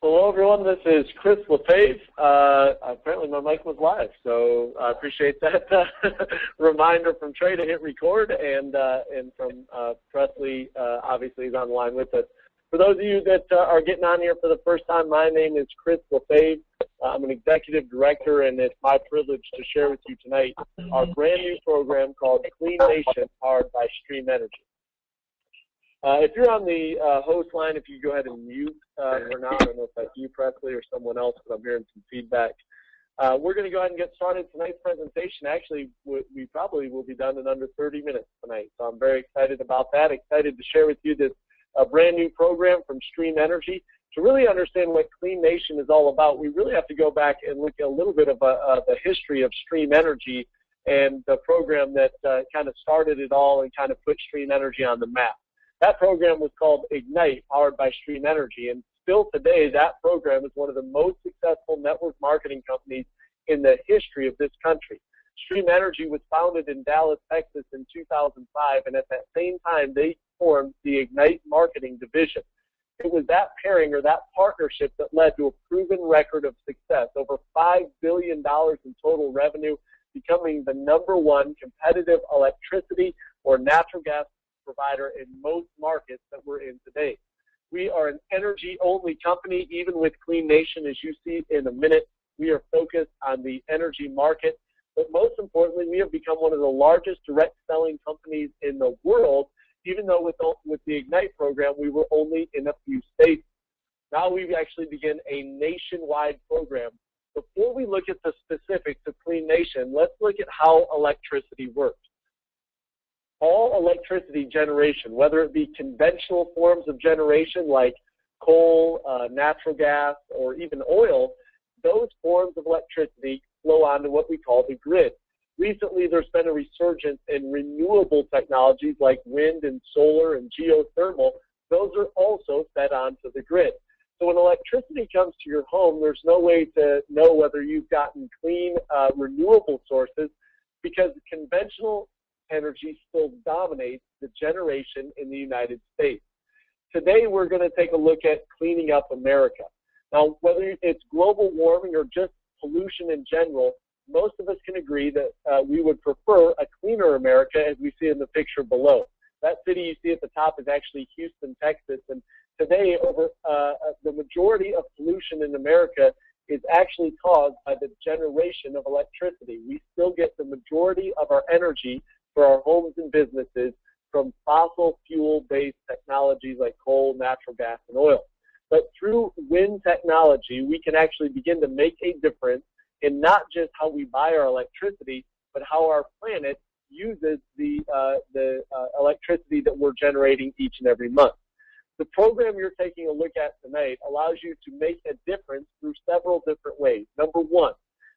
Hello, everyone. This is Chris LeFave. Apparently, my mic was live, so I appreciate that reminder from Trey to hit record, and from Presley, obviously, is on the line with us. For those of you that are getting on here for the first time, my name is Chris LeFave. I'm an executive director, and it's my privilege to share with you tonight our brand new program called Clean Nation, powered by Stream Energy. If you're on the host line, if you go ahead and mute or not, I don't know if that's you, Presley, or someone else, but I'm hearing some feedback. We're going to go ahead and get started. Tonight's presentation, actually, we probably will be done in under 30 minutes tonight. So I'm very excited about that, excited to share with you this brand new program from Stream Energy. To really understand what Clean Nation is all about, we really have to go back and look at a little bit of the history of Stream Energy and the program that kind of started it all and kind of put Stream Energy on the map. That program was called Ignite, powered by Stream Energy, and still today that program is one of the most successful network marketing companies in the history of this country. Stream Energy was founded in Dallas, Texas in 2005, and at that same time they formed the Ignite Marketing Division. It was that pairing or that partnership that led to a proven record of success, over $5 billion in total revenue, becoming the #1 competitive electricity or natural gas provider in most markets that we're in today. We are an energy-only company, even with Clean Nation, as you see in a minute. We are focused on the energy market, but most importantly, we have become one of the largest direct selling companies in the world, even though with the Ignite program, we were only in a few states. Now we actually begin a nationwide program. Before we look at the specifics of Clean Nation, let's look at how electricity works. All electricity generation, whether it be conventional forms of generation like coal, natural gas, or even oil, those forms of electricity flow onto what we call the grid. Recently, there's been a resurgence in renewable technologies like wind and solar and geothermal. Those are also fed onto the grid. So when electricity comes to your home, there's no way to know whether you've gotten clean, renewable sources, because conventional energy still dominates the generation in the United States. Today, we're going to take a look at cleaning up America. Now, whether it's global warming or just pollution in general, most of us can agree that we would prefer a cleaner America, as we see in the picture below. That city you see at the top is actually Houston, Texas, and today over the majority of pollution in America is actually caused by the generation of electricity. We still get the majority of our energy for our homes and businesses from fossil fuel-based technologies like coal, natural gas, and oil. But through wind technology, we can actually begin to make a difference in not just how we buy our electricity, but how our planet uses the electricity that we're generating each and every month. The program you're taking a look at tonight allows you to make a difference through several different ways. Number one,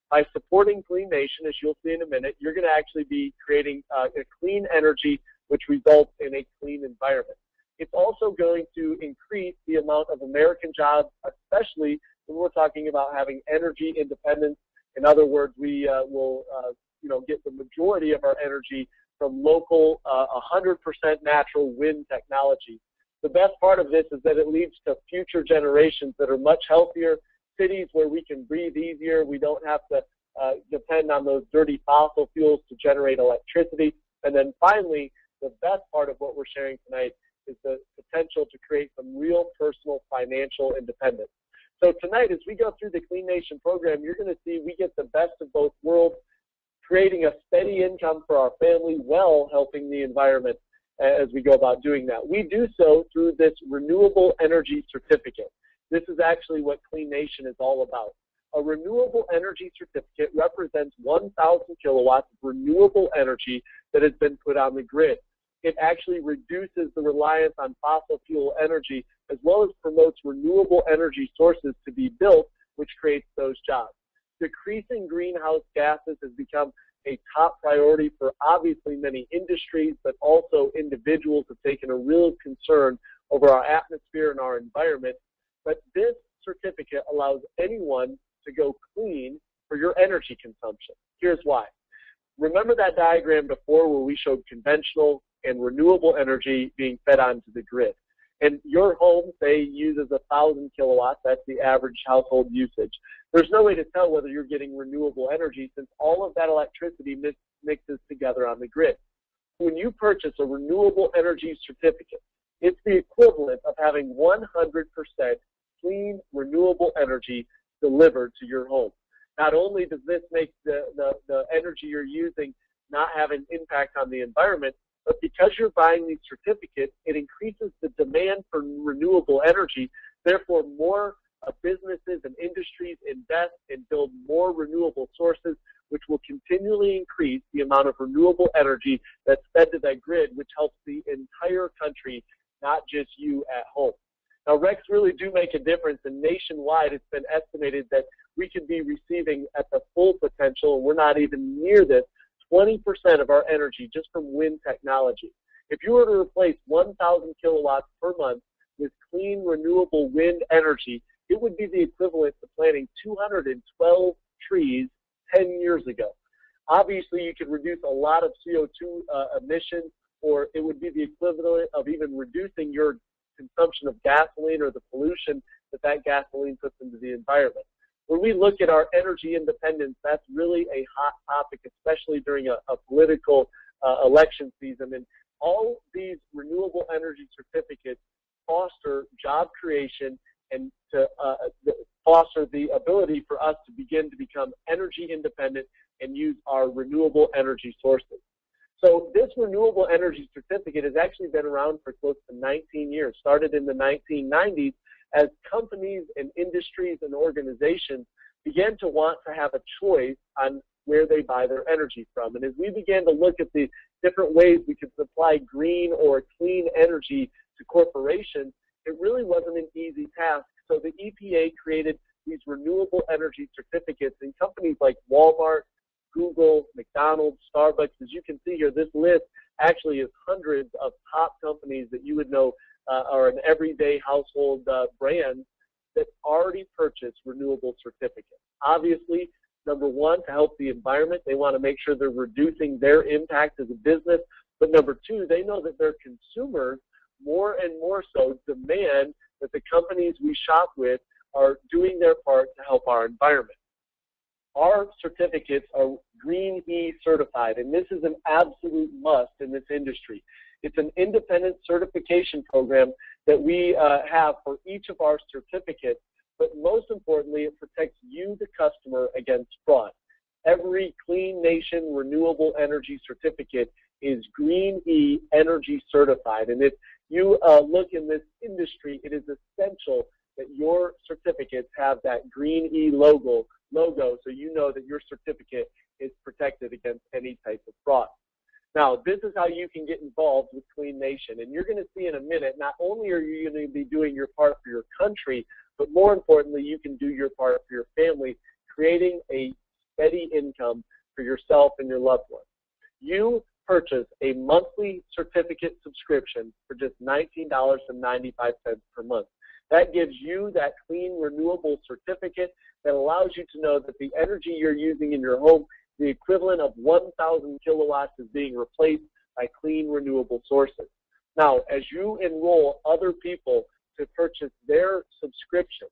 by supporting Clean Nation, as you'll see in a minute, you're going to actually be creating a clean energy, which results in a clean environment. It's also going to increase the amount of American jobs, especially when we're talking about having energy independence. In other words, we will get the majority of our energy from local 100% natural wind technology. The best part of this is that it leads to future generations that are much healthier, cities where we can breathe easier. We don't have to depend on those dirty fossil fuels to generate electricity. And then finally, the best part of what we're sharing tonight is the potential to create some real personal financial independence. So tonight, as we go through the Clean Nation program, you're going to see we get the best of both worlds, creating a steady income for our family while helping the environment as we go about doing that. We do so through this renewable energy certificate. This is actually what Clean Nation is all about. A renewable energy certificate represents 1,000 kilowatts of renewable energy that has been put on the grid. It actually reduces the reliance on fossil fuel energy, as well as promotes renewable energy sources to be built, which creates those jobs. Decreasing greenhouse gases has become a top priority for obviously many industries, but also individuals have taken a real concern over our atmosphere and our environment. But this certificate allows anyone to go clean for your energy consumption. Here's why. Remember that diagram before where we showed conventional and renewable energy being fed onto the grid. and your home, say, uses 1,000 kilowatts, that's the average household usage, there's no way to tell whether you're getting renewable energy since all of that electricity mixes together on the grid. When you purchase a renewable energy certificate, it's the equivalent of having 100% clean, renewable energy delivered to your home. Not only does this make the energy you're using not have an impact on the environment, but because you're buying these certificates, it increases the demand for renewable energy. Therefore, more businesses and industries invest and build more renewable sources, which will continually increase the amount of renewable energy that's fed to that grid, which helps the entire country, not just you at home. Now, RECs really do make a difference, and nationwide it's been estimated that we could be receiving at the full potential, and we're not even near this, 20% of our energy just from wind technology. If you were to replace 1,000 kilowatts per month with clean, renewable wind energy, it would be the equivalent to planting 212 trees 10 years ago. Obviously, you could reduce a lot of CO2 emissions, or it would be the equivalent of even reducing your consumption of gasoline or the pollution that gasoline puts into the environment. When we look at our energy independence, that's really a hot topic, especially during a political election season. And all these renewable energy certificates foster job creation and to foster the ability for us to begin to become energy independent and use our renewable energy sources. So this renewable energy certificate has actually been around for close to 19 years, started in the 1990s as companies and industries and organizations began to want to have a choice on where they buy their energy from. And as we began to look at the different ways we could supply green or clean energy to corporations, it really wasn't an easy task. So the EPA created these renewable energy certificates, and companies like Walmart, Google, McDonald's, Starbucks, as you can see here, this list actually is hundreds of top companies that you would know are an everyday household brand that already purchase renewable certificates. Obviously, number one, to help the environment, they want to make sure they're reducing their impact as a business. But number two, they know that their consumers more and more so demand that the companies we shop with are doing their part to help our environment. Our certificates are Green E certified, and this is an absolute must in this industry. It's an independent certification program that we have for each of our certificates, but most importantly, it protects you, the customer, against fraud. Every Clean Nation Renewable Energy Certificate is Green E Energy certified, and if you look in this industry, it is essential that your certificates have that Green E logo so you know that your certificate is protected against any type of fraud. Now, this is how you can get involved with Clean Nation, and you're going to see in a minute, not only are you going to be doing your part for your country, but more importantly, you can do your part for your family, creating a steady income for yourself and your loved ones. You purchase a monthly certificate subscription for just $19.95 per month. That gives you that clean, renewable certificate that allows you to know that the energy you're using in your home, the equivalent of 1,000 kilowatts, is being replaced by clean, renewable sources. Now, as you enroll other people to purchase their subscription,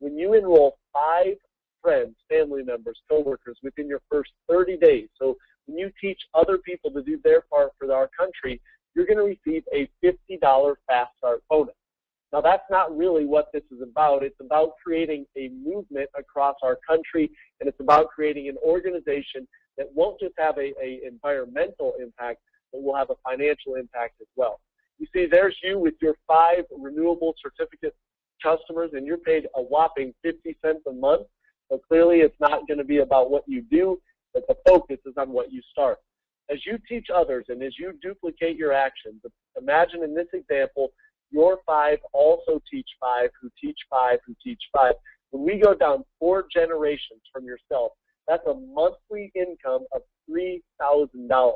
when you enroll 5 friends, family members, coworkers within your first 30 days, so when you teach other people to do their part for our country, you're going to receive a $50 Fast Start bonus. Now, that's not really what this is about. It's about creating a movement across our country, and it's about creating an organization that won't just have an environmental impact, but will have a financial impact as well. You see, there's you with your 5 renewable certificate customers, and you're paid a whopping 50 cents a month. So clearly, it's not going to be about what you do, but the focus is on what you start. As you teach others and as you duplicate your actions, imagine in this example, your 5 also teach 5, who teach 5, who teach 5. When we go down 4 generations from yourself, that's a monthly income of $3,000.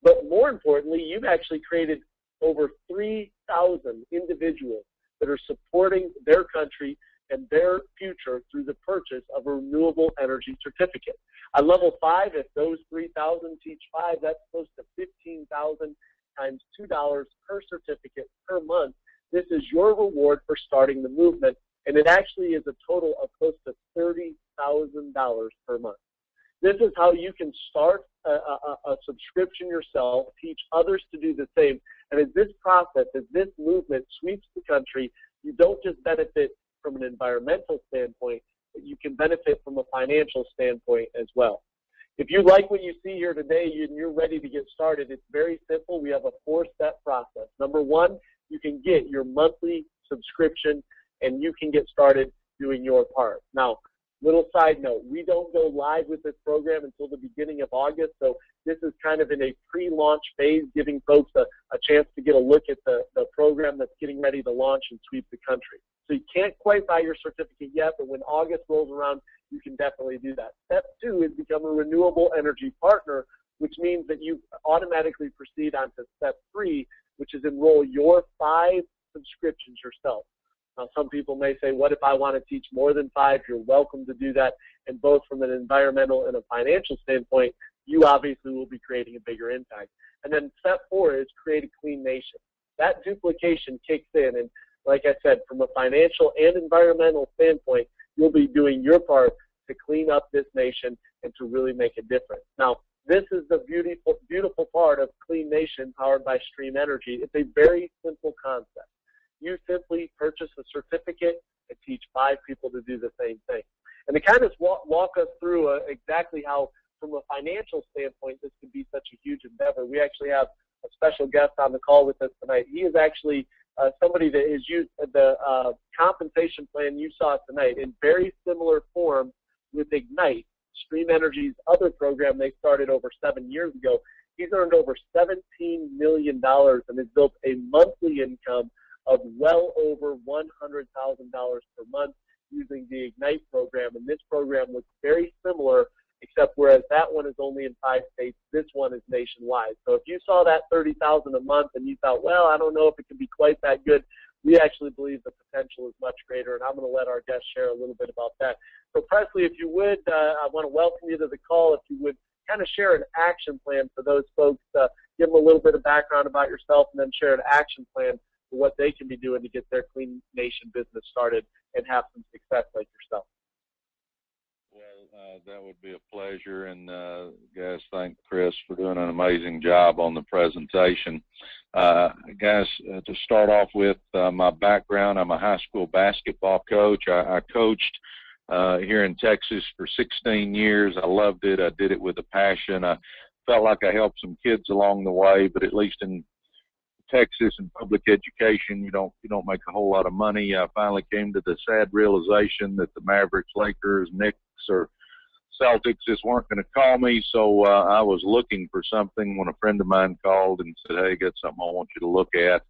But more importantly, you've actually created over 3,000 individuals that are supporting their country and their future through the purchase of a renewable energy certificate. At level 5, if those 3,000 teach 5, that's close to $15,000 times $2 per certificate per month This is your reward for starting the movement, and it actually is a total of close to $30,000 per month. This is how you can start a subscription yourself, teach others to do the same. And as this process, as this movement sweeps the country, you don't just benefit from an environmental standpoint, but you can benefit from a financial standpoint as well. If you like what you see here today and you're ready to get started, it's very simple. We have a 4-step process. Number one, you can get your monthly subscription and you can get started doing your part. Now, little side note, we don't go live with this program until the beginning of August, so this is kind of in a pre-launch phase, giving folks a chance to get a look at the program that's getting ready to launch and sweep the country. So you can't quite buy your certificate yet, but when August rolls around, you can definitely do that. Step 2 is become a renewable energy partner, which means that you automatically proceed on to step 3, which is enroll your 5 subscriptions yourself. Now, some people may say, what if I want to teach more than 5? You're welcome to do that. And both from an environmental and a financial standpoint, you obviously will be creating a bigger impact. And then step 4 is create a clean nation. That duplication kicks in. And like I said, from a financial and environmental standpoint, you'll be doing your part to clean up this nation and to really make a difference. Now, this is the beautiful part of Clean Nation powered by Stream Energy. It's a very simple concept. You simply purchase a certificate and teach 5 people to do the same thing. And to kind of walk us through exactly how, from a financial standpoint, this could be such a huge endeavor, we actually have a special guest on the call with us tonight. He is actually somebody that has used the compensation plan you saw tonight in very similar form with Ignite, Stream Energy's other program they started over 7 years ago. He's earned over $17 million and has built a monthly income of well over $100,000 per month using the Ignite program. And this program looks very similar, except whereas that one is only in 5 states, this one is nationwide. So if you saw that $30,000 a month and you thought, well, I don't know if it can be quite that good, we actually believe the potential is much greater, and I'm going to let our guest share a little bit about that. So Presley, if you would, I want to welcome you to the call. If you would kind of share an action plan for those folks, give them a little bit of background about yourself, and then share an action plan for what they can be doing to get their Clean Nation business started and have some success like yourself. Well, that would be a pleasure, and guys, thank Chris for doing an amazing job on the presentation. Guys, to start off with my background, I'm a high school basketball coach. I coached here in Texas for 16 years. I loved it. I did it with a passion. I felt like I helped some kids along the way, but at least in Texas and public education, you don't make a whole lot of money. I finally came to the sad realization that the Mavericks, Lakers, Knicks, or Celtics just weren't going to call me, so I was looking for something when a friend of mine called and said, hey, got something I want you to look at.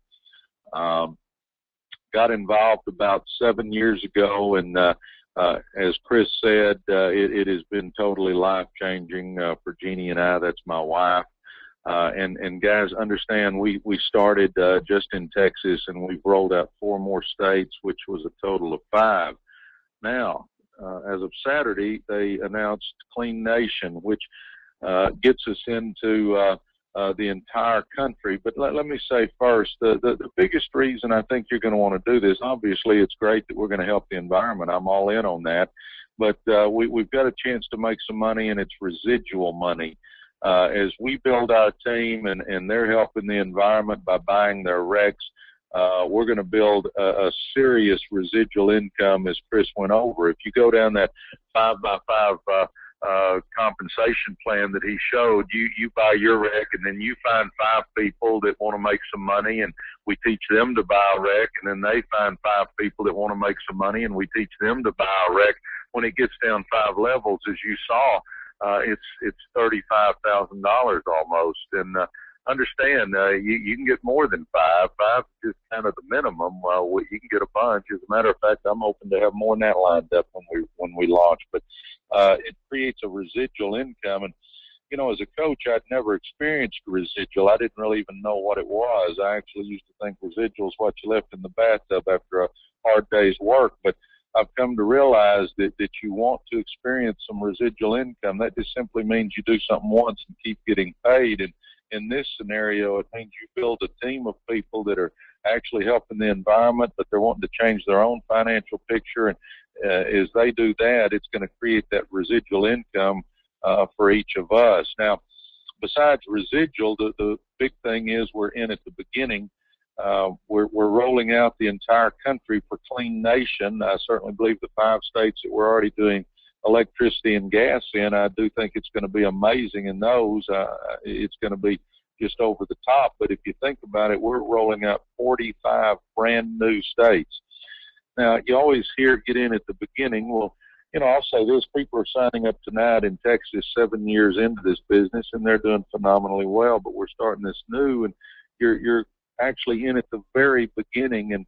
Got involved about 7 years ago, and as Chris said, it has been totally life-changing for Jeannie and I. That's my wife. And guys, understand we started just in Texas, and we've rolled out 4 more states, which was a total of 5. Now, as of Saturday, they announced Clean Nation, which gets us into the entire country. But let me say first, the biggest reason I think you're going to want to do this, obviously it's great that we're going to help the environment. I'm all in on that. But we've got a chance to make some money, and it's residual money. As we build our team and they're helping the environment by buying their wrecks, we're going to build a serious residual income, as Chris went over. If you go down that 5x5 compensation plan that he showed, you buy your wreck, and then you find 5 people that want to make some money, and we teach them to buy a wreck, and then they find 5 people that want to make some money, and we teach them to buy a wreck. When it gets down 5 levels, as you saw, it's $35,000 almost. And understand, you can get more than 5. 5 is just kind of the minimum. You can get a bunch. As a matter of fact, I'm hoping to have more than that lined up when we launch. But it creates a residual income. And you know, as a coach, I'd never experienced residual. I didn't really even know what it was. I actually used to think residual is what you left in the bathtub after a hard day's work. But I've come to realize that you want to experience some residual income. That just simply means you do something once and keep getting paid. And in this scenario, it means you build a team of people that are actually helping the environment, but they're wanting to change their own financial picture. And as they do that, it's going to create that residual income for each of us. Now, besides residual, the big thing is we're in at the beginning. We're rolling out the entire country for Clean Nation. I certainly believe the 5 states that we're already doing electricity and gas in, I do think it's going to be amazing in those. It's going to be just over the top. But if you think about it, we're rolling out 45 brand new states. Now, you always hear get in at the beginning. Well, I'll say this, people are signing up tonight in Texas 7 years into this business, and they're doing phenomenally well, but we're starting this new, and you're actually in at the very beginning. And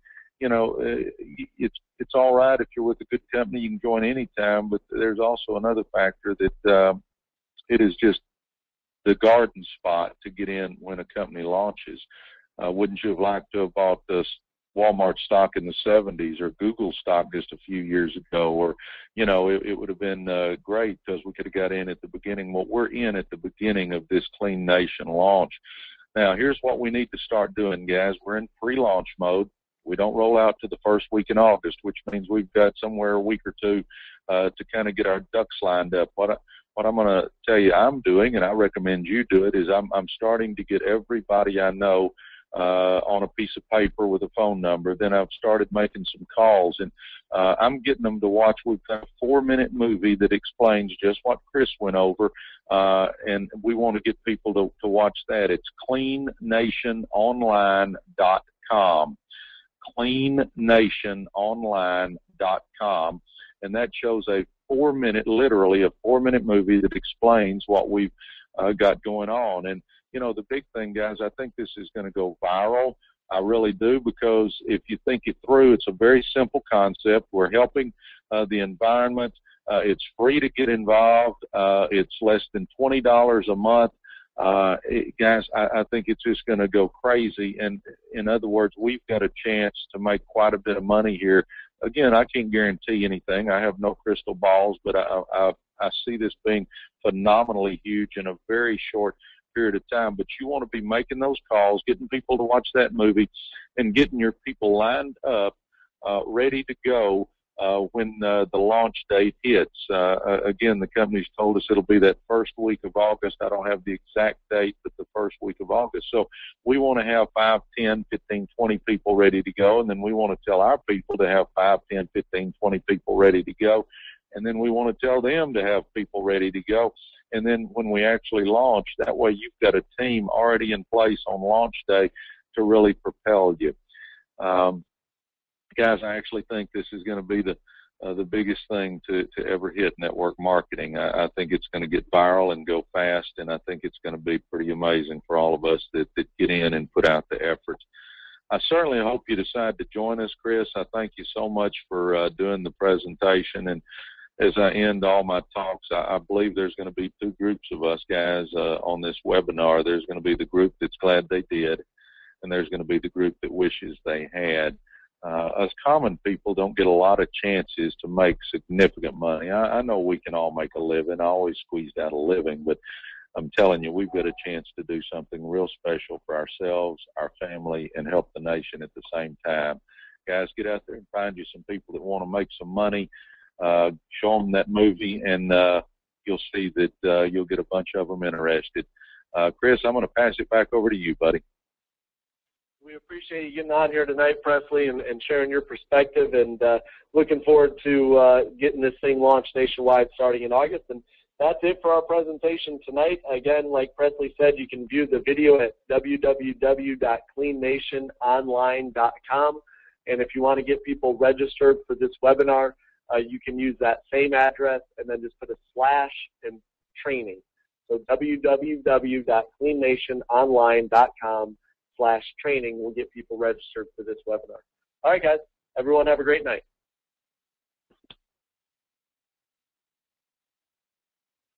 it's all right if you're with a good company, you can join anytime, but there's also another factor that it is just the garden spot to get in when a company launches. Wouldn't you have liked to have bought this Walmart stock in the 70s or Google stock just a few years ago? Or, it would have been great because we could have got in at the beginning. Well, we're in at the beginning of this Clean Nation launch. Now, here's what we need to start doing, guys. We're in pre-launch mode. We don't roll out to the first week in August, which means we've got somewhere a week or two to kind of get our ducks lined up. What I'm going to tell you I'm doing, and I recommend you do it, is I'm starting to get everybody I know on a piece of paper with a phone number. Then I've started making some calls, and I'm getting them to watch. We've got a 4-minute movie that explains just what Chris went over, and we want to get people to watch that. It's cleannationonline.com. cleannationonline.com, and that shows a 4-minute, literally a 4-minute movie that explains what we've got going on. And the big thing, guys, I think this is going to go viral. I really do, because if you think it through, it's a very simple concept. We're helping the environment. It's free to get involved. It's less than $20 a month. Guys, I think it's just going to go crazy. And in other words, we've got a chance to make quite a bit of money here. Again, I can't guarantee anything. I have no crystal balls, but I see this being phenomenally huge in a very short period of time. But you want to be making those calls, getting people to watch that movie, and getting your people lined up, ready to go when the launch date hits. Again, the company's told us it'll be that first week of August. I don't have the exact date, but the first week of August. So we want to have 5, 10, 15, 20 people ready to go, and then we want to tell our people to have 5, 10, 15, 20 people ready to go, and then we want to tell them to have people ready to go. And then when we actually launch, that way you've got a team already in place on launch day to really propel you. Guys, I actually think this is going to be the biggest thing to ever hit network marketing. I think it's going to get viral and go fast, and I think it's going to be pretty amazing for all of us that get in and put out the efforts. I certainly hope you decide to join us, Chris. I thank you so much for doing the presentation. And as I end all my talks, I believe there's going to be 2 groups of us, guys, on this webinar. There's going to be the group that's glad they did, and there's going to be the group that wishes they had. Us common people don't get a lot of chances to make significant money. I know we can all make a living. I always squeezed out a living, but I'm telling you, we've got a chance to do something real special for ourselves, our family, and help the nation at the same time. Guys, get out there and find you some people that want to make some money. Show them that movie, and you'll see that you'll get a bunch of them interested. Chris, I'm going to pass it back over to you, buddy. We appreciate you getting on here tonight, Presley, and sharing your perspective, and looking forward to getting this thing launched nationwide starting in August. And that's it for our presentation tonight. Again, like Presley said, you can view the video at www.cleannationonline.com. And if you want to get people registered for this webinar, you can use that same address and then just put a / and training. So www.cleannationonline.com/training will get people registered for this webinar. All right, guys. Everyone have a great night.